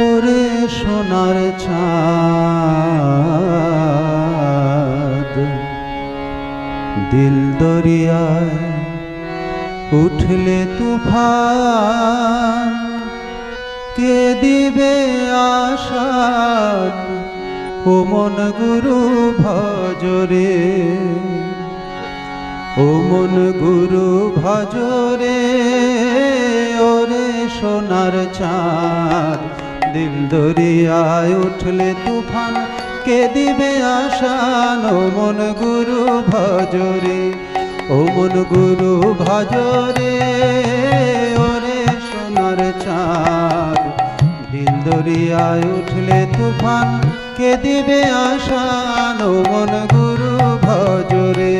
ওরে সোনার চাঁদ দিল দরিয়ায় উঠলে তুফান, কে দিবে আশার ও মন গুরু ভজরে, ও মন গুরু ভজরে। ওরে সোনার চাঁদ দিল দরিয়ায় উঠলে তুফান, কে দিবে আশান ও মন গুরু ভজরে, ও মন গুরু ভজরে। ওরে সোনার চাঁদ দিল দরিয়ায় উঠলে তুফান, কে দিবে আশান ও মন গুরু ভজরে।